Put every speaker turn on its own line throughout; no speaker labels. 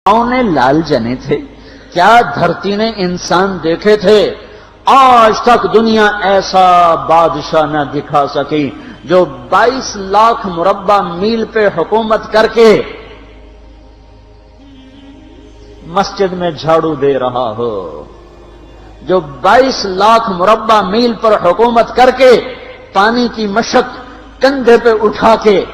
نے لال جنے تھے؟ کیا دھرتی نے انسان دیکھے تھے؟ آج تک دنیا ایسا بادشاہ نہ دکھا سکی جو 22 لاکھ مربع میل پہ حکومت کر کے مسجد میں جھاڑو دے رہا ہو، جو 22 لاکھ مربع میل پر حکومت کر کے پانی کی مشق کندھے پہ اٹھا کے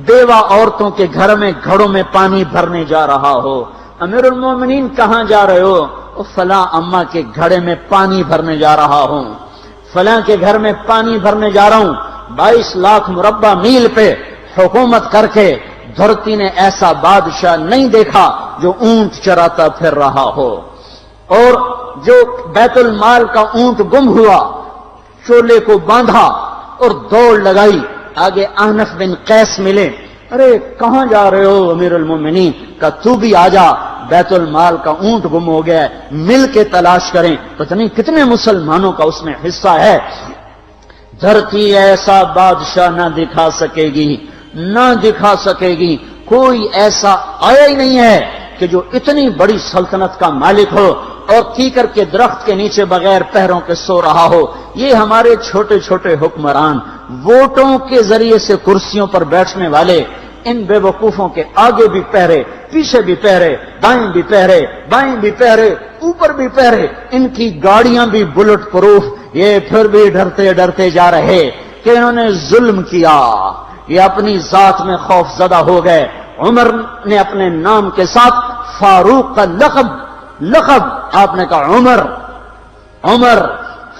بیوہ عورتوں کے گھر میں گھڑوں میں پانی بھرنے جا رہا ہو۔ امیر المومنین کہاں جا رہے ہو؟ فلاں اماں کے گھڑے میں پانی بھرنے جا رہا ہوں، فلاں کے گھر میں پانی بھرنے جا رہا ہوں۔ 22 لاکھ مربع میل پہ حکومت کر کے دھرتی نے ایسا بادشاہ نہیں دیکھا جو اونٹ چراتا پھر رہا ہو، اور جو بیت المال کا اونٹ گم ہوا چولے کو باندھا اور دوڑ لگائی، آگے احنف بن قیس ملے، ارے کہاں جا رہے ہو امیر المومنین؟ کہ تو بھی آ جا، بیت المال کا اونٹ گم ہو گیا ہے، مل کے تلاش کریں۔ پتہ نہیں کتنے مسلمانوں کا اس میں حصہ ہے۔ دھرتی ایسا بادشاہ نہ دکھا سکے گی، نہ دکھا سکے گی، کوئی ایسا آیا ہی نہیں ہے کہ جو اتنی بڑی سلطنت کا مالک ہو اور کیکر کے درخت کے نیچے بغیر پیروں کے سو رہا ہو۔ یہ ہمارے چھوٹے چھوٹے حکمران، ووٹوں کے ذریعے سے کرسیوں پر بیٹھنے والے، ان بے وقوفوں کے آگے بھی پہرے، پیچھے بھی پہرے، دائیں بھی پہرے، بائیں بھی پہرے، اوپر بھی پہرے، ان کی گاڑیاں بھی بلٹ پروف، یہ پھر بھی ڈرتے ڈرتے جا رہے کہ انہوں نے ظلم کیا، یہ اپنی ذات میں خوف زدہ ہو گئے۔ عمر نے اپنے نام کے ساتھ فاروق کا لقب آپ نے کہا عمر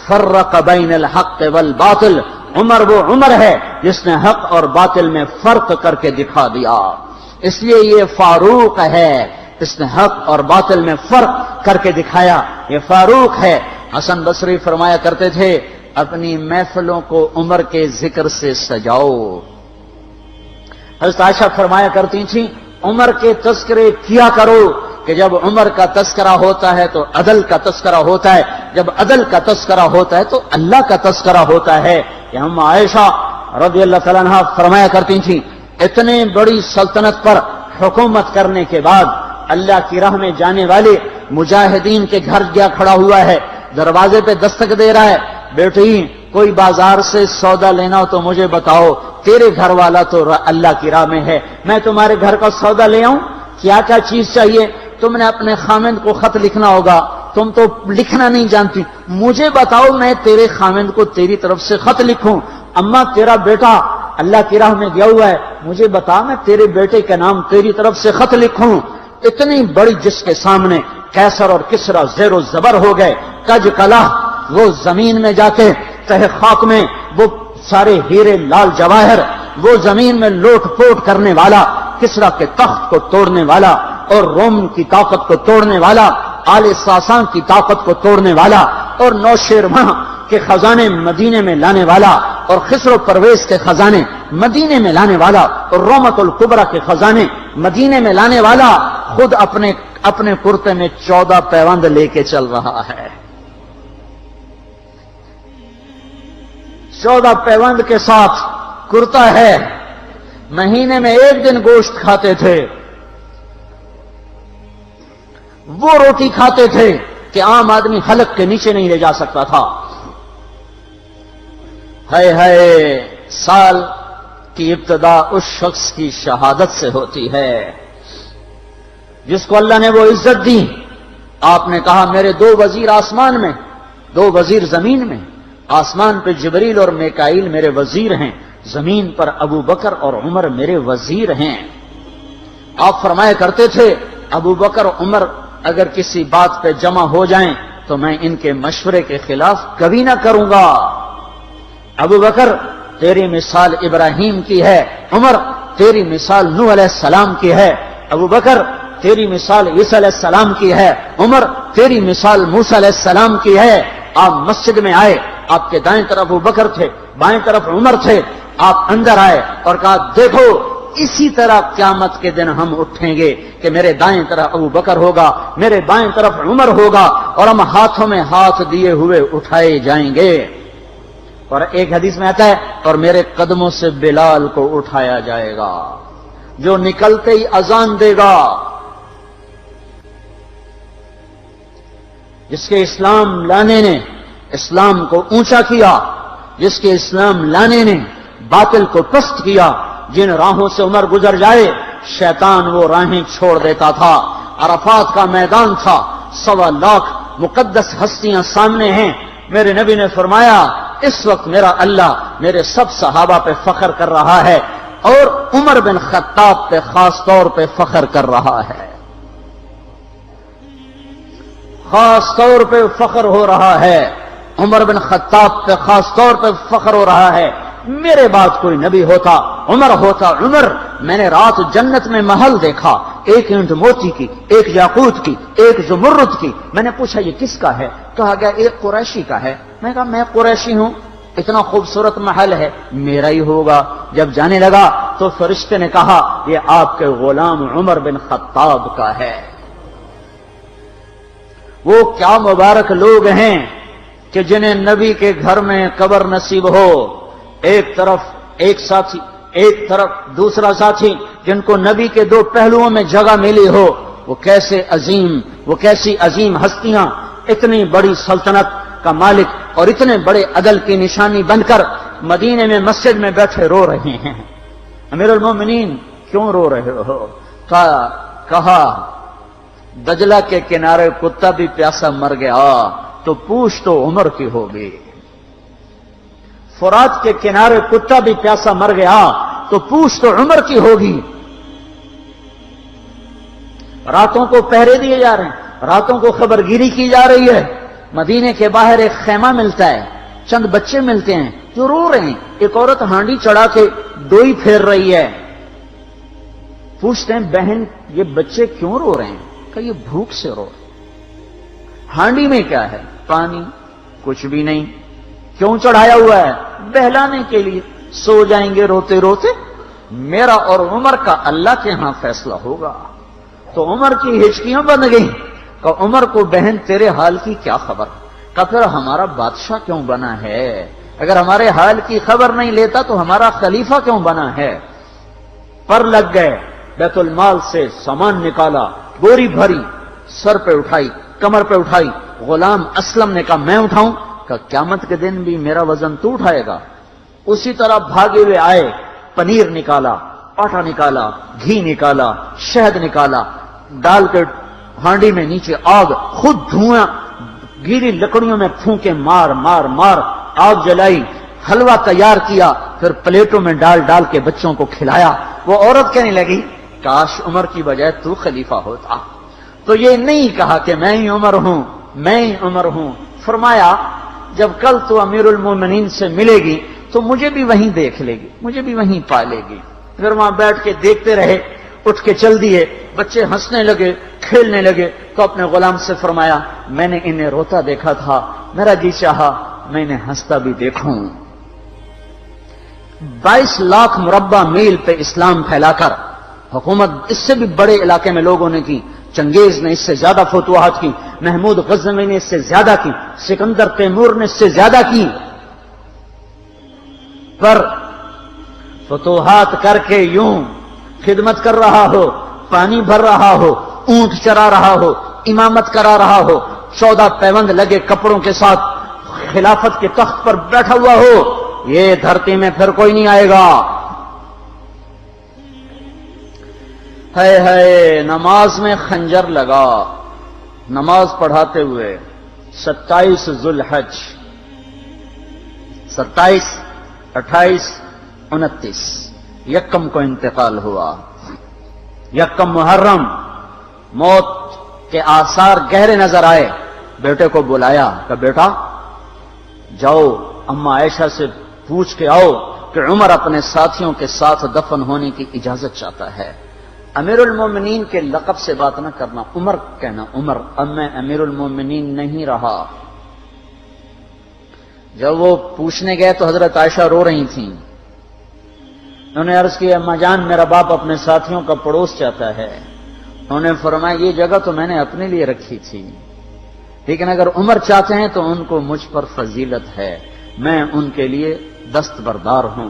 فرق بین الحق والباطل، عمر وہ عمر ہے جس نے حق اور باطل میں فرق کر کے دکھا دیا، اس لیے یہ فاروق ہے، اس نے حق اور باطل میں فرق کر کے دکھایا، یہ فاروق ہے۔ حسن بصری فرمایا کرتے تھے اپنی محفلوں کو عمر کے ذکر سے سجاؤ۔ حضرت عائشہ فرمایا کرتی تھیں عمر کے تذکرے کیا کرو کہ جب عمر کا تذکرہ ہوتا ہے تو عدل کا تذکرہ ہوتا ہے، جب عدل کا تذکرہ ہوتا ہے تو اللہ کا تذکرہ ہوتا ہے۔ کہ ہم عائشہ رضی اللہ تعالیٰ عنہ فرمایا کرتی تھیں اتنے بڑی سلطنت پر حکومت کرنے کے بعد اللہ کی راہ میں جانے والے مجاہدین کے گھر گیا کھڑا ہوا ہے، دروازے پہ دستک دے رہا ہے، بیٹی کوئی بازار سے سودا لینا ہو تو مجھے بتاؤ، تیرے گھر والا تو اللہ کی راہ میں ہے، میں تمہارے گھر کا سودا لے آؤں، کیا کیا چیز چاہیے؟ تم نے اپنے خامند کو خط لکھنا ہوگا، تم تو لکھنا نہیں جانتی، مجھے بتاؤ میں تیرے خامند کو تیری طرف سے خط لکھوں۔ اما تیرا بیٹا اللہ کی راہ میں گیا ہوا ہے، مجھے بتا میں تیرے بیٹے کے نام تیری طرف سے خط لکھوں۔ اتنی بڑی جس کے سامنے قیصر اور کسرا زیر و زبر ہو گئے، کج کلا، وہ زمین میں جا کے تہ خاک میں وہ سارے ہیرے لال جواہر، وہ زمین میں لوٹ پوٹ کرنے والا، کسرا کے تخت کو توڑنے والا اور روم کی طاقت کو توڑنے والا، آل ساسان کی طاقت کو توڑنے والا اور نوشیروان کے خزانے مدینے میں لانے والا اور خسرو پرویز کے خزانے مدینے میں لانے والا اور رومت الکبرا کے خزانے مدینے میں لانے والا خود اپنے کرتے میں 14 پیوند لے کے چل رہا ہے۔ 14 پیوند کے ساتھ کرتا ہے، مہینے میں 1 دن گوشت کھاتے تھے، وہ روٹی کھاتے تھے کہ عام آدمی حلق کے نیچے نہیں لے جا سکتا تھا۔ ہے سال کی ابتدا اس شخص کی شہادت سے ہوتی ہے جس کو اللہ نے وہ عزت دی۔ آپ نے کہا میرے 2 وزیر آسمان میں، 2 وزیر زمین میں، آسمان پہ جبریل اور میکائیل میرے وزیر ہیں، زمین پر ابو بکر اور عمر میرے وزیر ہیں۔ آپ فرمایا کرتے تھے ابو بکر عمر اگر کسی بات پہ جمع ہو جائیں تو میں ان کے مشورے کے خلاف کبھی نہ کروں گا۔ ابو بکر تیری مثال ابراہیم کی ہے، عمر تیری مثال نوح علیہ السلام کی ہے، ابو بکر تیری مثال عیسیٰ علیہ السلام کی ہے، عمر تیری مثال موسیٰ علیہ السلام کی ہے۔ آپ مسجد میں آئے، آپ کے دائیں طرف ابو بکر تھے، بائیں طرف عمر تھے، آپ اندر آئے اور کہا دیکھو اسی طرح قیامت کے دن ہم اٹھیں گے کہ میرے دائیں طرف ابو بکر ہوگا، میرے بائیں طرف عمر ہوگا اور ہم ہاتھوں میں ہاتھ دیے ہوئے اٹھائے جائیں گے۔ اور ایک حدیث میں آتا ہے اور میرے قدموں سے بلال کو اٹھایا جائے گا جو نکلتے ہی اذان دے گا۔ جس کے اسلام لانے نے اسلام کو اونچا کیا، جس کے اسلام لانے نے باطل کو پست کیا، جن راہوں سے عمر گزر جائے شیطان وہ راہیں چھوڑ دیتا تھا۔ عرفات کا میدان تھا، 1.25 لاکھ مقدس ہستیاں سامنے ہیں۔ میرے نبی نے فرمایا اس وقت میرا اللہ میرے سب صحابہ پہ فخر کر رہا ہے اور عمر بن خطاب پہ خاص طور پہ فخر کر رہا ہے، خاص طور پہ فخر ہو رہا ہے، عمر بن خطاب پہ خاص طور پہ فخر ہو رہا ہے۔ میرے بعد کوئی نبی ہوتا عمر ہوتا۔ عمر، میں نے رات جنت میں محل دیکھا، ایک اینٹ موتی کی، ایک یاقوت کی، ایک زمرد کی۔ میں نے پوچھا یہ کس کا ہے؟ کہا گیا ایک قریشی کا ہے۔ میں کہا میں قریشی ہوں، اتنا خوبصورت محل ہے، میرا ہی ہوگا۔ جب جانے لگا تو فرشتے نے کہا یہ آپ کے غلام عمر بن خطاب کا ہے۔ وہ کیا مبارک لوگ ہیں کہ جنہیں نبی کے گھر میں قبر نصیب ہو، ایک طرف ایک ساتھی، ایک طرف دوسرا ساتھی، جن کو نبی کے دو پہلوؤں میں جگہ ملی ہو۔ وہ کیسی عظیم ہستیاں اتنی بڑی سلطنت کا مالک اور اتنے بڑے عدل کی نشانی بن کر مدینے میں مسجد میں بیٹھے رو رہے ہیں۔ امیر المومنین کیوں رو رہے ہو؟ کہا دجلہ کے کنارے کتا بھی پیاسا مر گیا تو پوچھ تو عمر کی ہوگی، فرات کے کنارے کتا بھی پیاسا مر گیا تو پوچھ تو عمر کی ہوگی۔ راتوں کو پہرے دیے جا رہے ہیں، راتوں کو خبرگیری کی جا رہی ہے۔ مدینے کے باہر ایک خیمہ ملتا ہے، چند بچے ملتے ہیں جو رو رہے ہیں۔ ایک عورت ہانڈی چڑھا کے ڈوئی پھیر رہی ہے۔ پوچھتے ہیں بہن یہ بچے کیوں رو رہے ہیں؟ کہ یہ بھوک سے رو رہے ہیں۔ ہانڈی میں کیا ہے؟ پانی، کچھ بھی نہیں۔ کیوں چڑھایا ہوا ہے؟ بہلانے کے لیے، سو جائیں گے روتے روتے۔ میرا اور عمر کا اللہ کے ہاں فیصلہ ہوگا۔ تو عمر کی ہچکیاں بن گئیں کہ عمر کو بہن تیرے حال کی کیا خبر؟ کہ پھر ہمارا بادشاہ کیوں بنا ہے؟ اگر ہمارے حال کی خبر نہیں لیتا تو ہمارا خلیفہ کیوں بنا ہے؟ پر لگ گئے، بیت المال سے سامان نکالا، بوری بھری، سر پہ اٹھائی، کمر پہ اٹھائی۔ غلام اسلم نے کہا میں اٹھاؤں؟ کہ قیامت کے دن بھی میرا وزن تو اٹھائے گا۔ اسی طرح بھاگے ہوئے آئے، پنیر نکالا، آٹا نکالا، گھی نکالا، شہد نکالا، ڈال کے ہانڈی میں نیچے آگ، خود دھواں گیلی لکڑیوں میں پھونکے مار مار مار آگ جلائی، حلوہ تیار کیا، پھر پلیٹوں میں ڈال ڈال کے بچوں کو کھلایا۔ وہ عورت کہنے لگی کاش عمر کی بجائے تو خلیفہ ہوتا۔ تو یہ نہیں کہا کہ میں ہی عمر ہوں، میں ہی عمر ہوں۔ فرمایا جب کل تو امیر المومنین سے ملے گی تو مجھے بھی وہیں دیکھ لے گی، مجھے بھی وہیں پا لے گی۔ پھر وہاں بیٹھ کے دیکھتے رہے، اٹھ کے چل دیے۔ بچے ہنسنے لگے، کھیلنے لگے تو اپنے غلام سے فرمایا میں نے انہیں روتا دیکھا تھا، میرا جی چاہا میں انہیں ہنستا بھی دیکھوں۔ 22 لاکھ مربع میل پہ اسلام پھیلا کر حکومت اس سے بھی بڑے علاقے میں لوگوں نے کی۔ چنگیز نے اس سے زیادہ فتوحات کی، محمود غزنوی نے اس سے زیادہ کی، سکندر تیمور نے اس سے زیادہ کی۔ پر فتوحات کر کے یوں خدمت کر رہا ہو، پانی بھر رہا ہو، اونٹ چرا رہا ہو، امامت کرا رہا ہو، 14 پیوند لگے کپڑوں کے ساتھ خلافت کے تخت پر بیٹھا ہوا ہو، یہ دھرتی میں پھر کوئی نہیں آئے گا۔ ہے نماز میں خنجر لگا، نماز پڑھاتے ہوئے 27 ذوالحج، 27، 28، 29 یکم کو انتقال ہوا۔ یکم محرم موت کے آثار گہرے نظر آئے۔ بیٹے کو بلایا کہ بیٹا جاؤ اما عائشہ سے پوچھ کے آؤ کہ عمر اپنے ساتھیوں کے ساتھ دفن ہونے کی اجازت چاہتا ہے۔ امیر المومنین کے لقب سے بات نہ کرنا، عمر کہنا۔ عمر، اب میں امیر المومنین نہیں رہا۔ جب وہ پوچھنے گئے تو حضرت عائشہ رو رہی تھیں۔ انہوں نے عرض کیا اما جان میرا باپ اپنے ساتھیوں کا پڑوس چاہتا ہے۔ انہوں نے فرمایا یہ جگہ تو میں نے اپنے لیے رکھی تھی، لیکن اگر عمر چاہتے ہیں تو ان کو مجھ پر فضیلت ہے، میں ان کے لیے دستبردار ہوں۔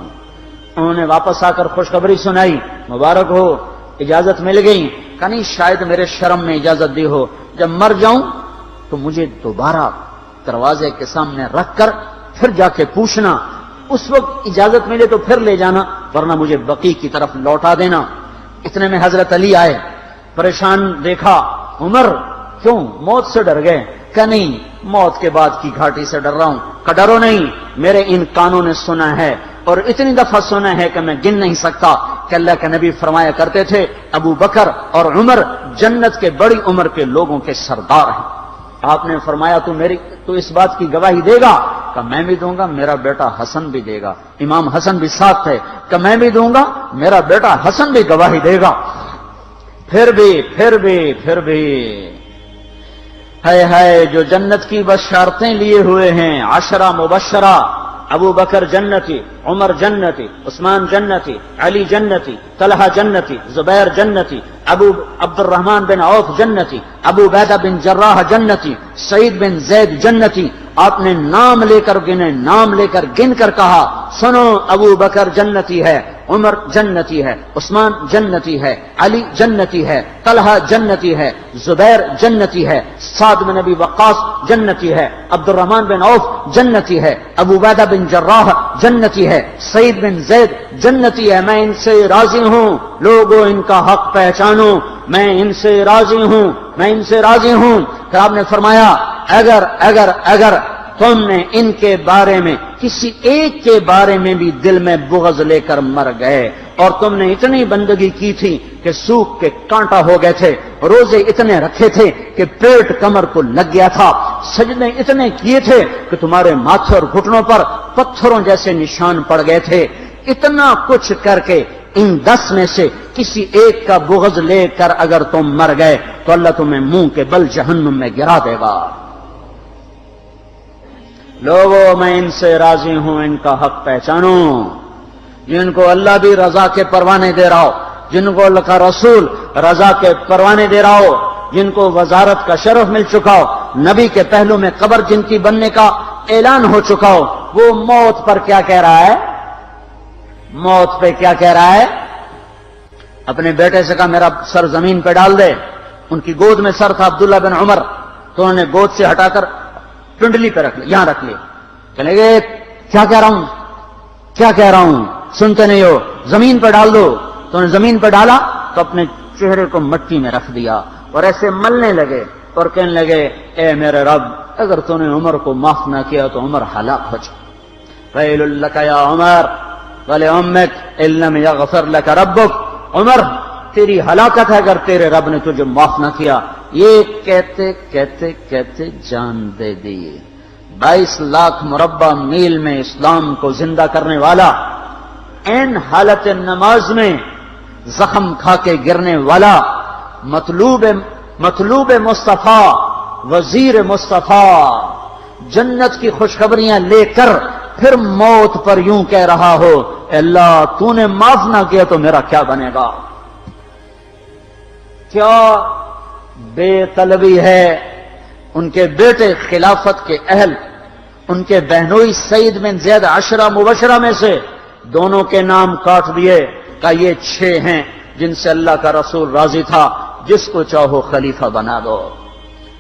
انہوں نے واپس آ کر خوشخبری سنائی، مبارک ہو اجازت مل گئی۔ کہ نہیں شاید میرے شرم میں اجازت دی ہو، جب مر جاؤں تو مجھے دوبارہ دروازے کے سامنے رکھ کر پھر جا کے پوچھنا، اس وقت اجازت ملے تو پھر لے جانا، ورنہ مجھے بقیع کی طرف لوٹا دینا۔ اتنے میں حضرت علی آئے، پریشان دیکھا، عمر کیوں موت سے ڈر گئے؟ کہ نہیں، موت کے بعد کی گھاٹی سے ڈر رہا ہوں۔ کہ ڈرو نہیں، میرے ان کانوں نے سنا ہے اور اتنی دفعہ سنا ہے کہ میں گن نہیں سکتا کہ اللہ کے نبی فرمایا کرتے تھے ابو بکر اور عمر جنت کے بڑی عمر کے لوگوں کے سردار ہیں۔ آپ نے فرمایا تو اس بات کی گواہی دے گا؟ کہ میں بھی دوں گا، میرا بیٹا حسن بھی دے گا۔ امام حسن بھی ساتھ تھے۔ کہ میں بھی دوں گا، میرا بیٹا حسن بھی گواہی دے گا۔ پھر بھی ہے جو جنت کی بشارتیں لیے ہوئے ہیں، 10 مبشرہ، ابو بکر جنتی، عمر جنتی، عثمان جنتی، علی جنتی، طلحہ جنتی، زبیر جنتی، ابو عبد الرحمن بن عوف جنتی، ابو عبیدہ بن جراح جنتی، سعید بن زید جنتی۔ آپ نے نام لے کر گنے، نام لے کر گن کر کہا، سنو ابو بکر جنتی ہے، عمر جنتی ہے، عثمان جنتی ہے، علی جنتی ہے، طلحہ جنتی ہے، زبیر جنتی ہے، سعد بن ابی وقاص جنتی ہے، عبد الرحمن بن عوف جنتی ہے، ابو عبیدہ بن جراح جنتی ہے، سعید بن زید جنتی ہے۔ میں ان سے راضی ہوں، لوگوں ان کا حق پہچانو، میں ان سے راضی ہوں، میں ان سے راضی ہوں۔ پھر آپ نے فرمایا اگر تم نے ان کے بارے میں کسی ایک کے بارے میں بھی دل میں بغض لے کر مر گئے، اور تم نے اتنی بندگی کی تھی کہ سوکھ کے کانٹا ہو گئے تھے، روزے اتنے رکھے تھے کہ پیٹ کمر کو لگ گیا تھا، سجدے اتنے کیے تھے کہ تمہارے ماتھے اور گھٹنوں پر پتھروں جیسے نشان پڑ گئے تھے، اتنا کچھ کر کے ان 10 میں سے کسی ایک کا بغض لے کر اگر تم مر گئے تو اللہ تمہیں منہ کے بل جہنم میں گرا دے گا۔ لوگوں میں ان سے راضی ہوں، ان کا حق پہچانو، جن کو اللہ بھی رضا کے پروانے دے رہا ہو، جن کو اللہ کا رسول رضا کے پروانے دے رہا ہو، جن کو وزارت کا شرف مل چکا ہو، نبی کے پہلو میں قبر جن کی بننے کا اعلان ہو چکا ہو، وہ موت پر کیا کہہ رہا ہے؟ موت پہ کیا کہہ رہا ہے؟ اپنے بیٹے سے کہا میرا سر زمین پہ ڈال دے۔ ان کی گود میں سر تھا عبداللہ بن عمر، تو انہوں نے گود سے ہٹا کر پنڈلی پہ رکھ لیا، یہاں رکھ لیا۔ کہنے گے کیا کہہ رہا ہوں سنتے نہیں ہو، زمین پہ ڈال دو۔ تو انہوں نے زمین پہ ڈالا تو اپنے چہرے کو مٹی میں رکھ دیا اور ایسے ملنے لگے اور کہنے لگے اے میرے رب، اگر تو نے عمر کو معاف نہ کیا تو عمر ہلاک ہو جائے۔ ویل لک یا عمر ولامک ان لم یغفر لک ربک، عمر تیری ہلاکت ہے اگر تیرے رب نے تجھے معاف نہ کیا۔ یہ کہتے کہتے کہتے جان دے دی۔ 22 لاکھ مربع میل میں اسلام کو زندہ کرنے والا، این حالت نماز میں زخم کھا کے گرنے والا، مطلوب مصطفیٰ، وزیر مصطفیٰ، جنت کی خوشخبریاں لے کر پھر موت پر یوں کہہ رہا ہو اے اللہ تو نے معاف نہ کیا تو میرا کیا بنے گا؟ کیا بے طلبی ہے۔ ان کے بیٹے خلافت کے اہل، ان کے بہنوئی سعید بن زید 10 مبشرہ میں سے دونوں کے نام کاٹ دیے کہ یہ 6 ہیں جن سے اللہ کا رسول راضی تھا، جس کو چاہو خلیفہ بنا دو،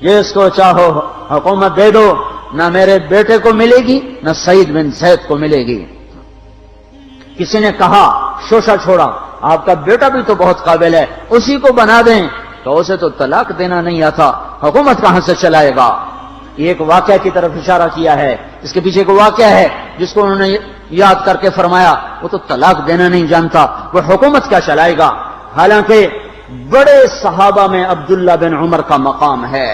جس کو چاہو حکومت دے دو، نہ میرے بیٹے کو ملے گی نہ سعید بن زید کو ملے گی۔ کسی نے کہا شوشہ چھوڑا، آپ کا بیٹا بھی تو بہت قابل ہے، اسی کو بنا دیں۔ تو اسے تو طلاق دینا نہیں آتا، حکومت کہاں سے چلائے گا؟ یہ ایک واقعہ کی طرف اشارہ کیا ہے، اس کے پیچھے ایک واقعہ ہے جس کو انہوں نے یاد کر کے فرمایا وہ تو طلاق دینا نہیں جانتا، وہ حکومت کیا چلائے گا؟ حالانکہ بڑے صحابہ میں عبداللہ بن عمر کا مقام ہے۔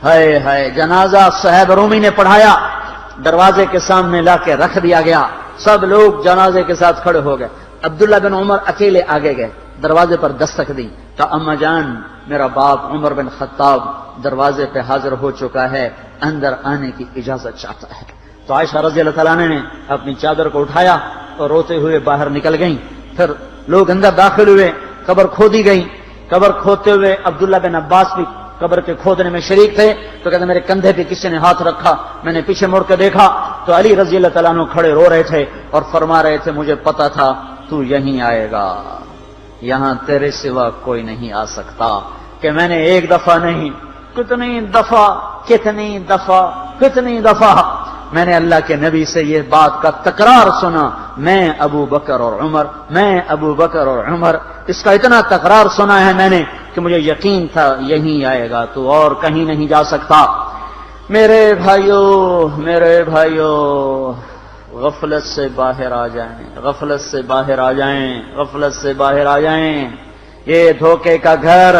ہے جنازہ صہیب رومی نے پڑھایا، دروازے کے سامنے لا کے رکھ دیا گیا، سب لوگ جنازے کے ساتھ کھڑے ہو گئے، عبداللہ بن عمر اکیلے آگے گئے، دروازے پر دستک دی کہ اما جان میرا باپ عمر بن خطاب دروازے پہ حاضر ہو چکا ہے، اندر آنے کی اجازت چاہتا ہے۔ تو عائشہ رضی اللہ تعالیٰ نے اپنی چادر کو اٹھایا اور روتے ہوئے باہر نکل گئیں۔ پھر لوگ اندر داخل ہوئے، قبر کھودی گئی، قبر کھودتے ہوئے عبداللہ بن عباس بھی قبر کے کھودنے میں شریک تھے۔ تو کہتے میرے کندھے پہ کسی نے ہاتھ رکھا، میں نے پیچھے مڑ کے دیکھا تو علی رضی اللہ تعالیٰ عنہ کھڑے رو رہے تھے اور فرما رہے تھے مجھے پتا تھا تو یہیں آئے گا، یہاں تیرے سوا کوئی نہیں آ سکتا۔ کہ میں نے ایک دفعہ نہیں کتنی دفعہ میں نے اللہ کے نبی سے یہ بات کا تکرار سنا، میں ابو بکر اور عمر، اس کا اتنا تکرار سنا ہے میں نے کہ مجھے یقین تھا یہیں آئے گا، تو اور کہیں نہیں جا سکتا۔ میرے بھائیو غفلت سے باہر آ جائیں، یہ دھوکے کا گھر،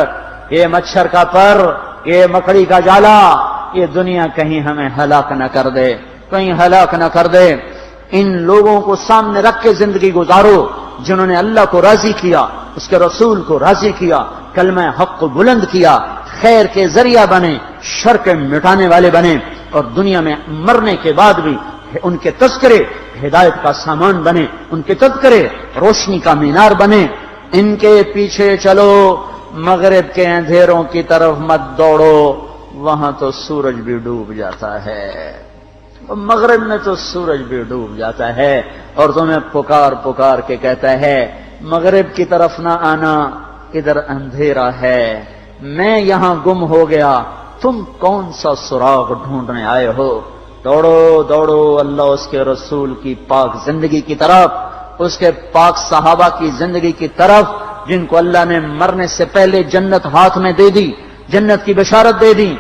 یہ مچھر کا پر، یہ مکڑی کا جالا، یہ دنیا کہیں ہمیں ہلاک نہ کر دے۔ ان لوگوں کو سامنے رکھ کے زندگی گزارو جنہوں نے اللہ کو راضی کیا، اس کے رسول کو راضی کیا، کلمہ حق کو بلند کیا، خیر کے ذریعہ بنے، شر کے مٹانے والے بنے، اور دنیا میں مرنے کے بعد بھی ان کے تذکرے ہدایت کا سامان بنے، ان کے تذکرے روشنی کا مینار بنے۔ ان کے پیچھے چلو، مغرب کے اندھیروں کی طرف مت دوڑو، وہاں تو سورج بھی ڈوب جاتا ہے، مغرب میں تو سورج بھی ڈوب جاتا ہے، اور تمہیں پکار کے کہتا ہے مغرب کی طرف نہ آنا، ادھر اندھیرا ہے، میں یہاں گم ہو گیا، تم کون سا سراغ ڈھونڈنے آئے ہو؟ دوڑو اللہ اس کے رسول کی پاک زندگی کی طرف، اس کے پاک صحابہ کی زندگی کی طرف، جن کو اللہ نے مرنے سے پہلے جنت ہاتھ میں دے دی، جنت کی بشارت دے دی۔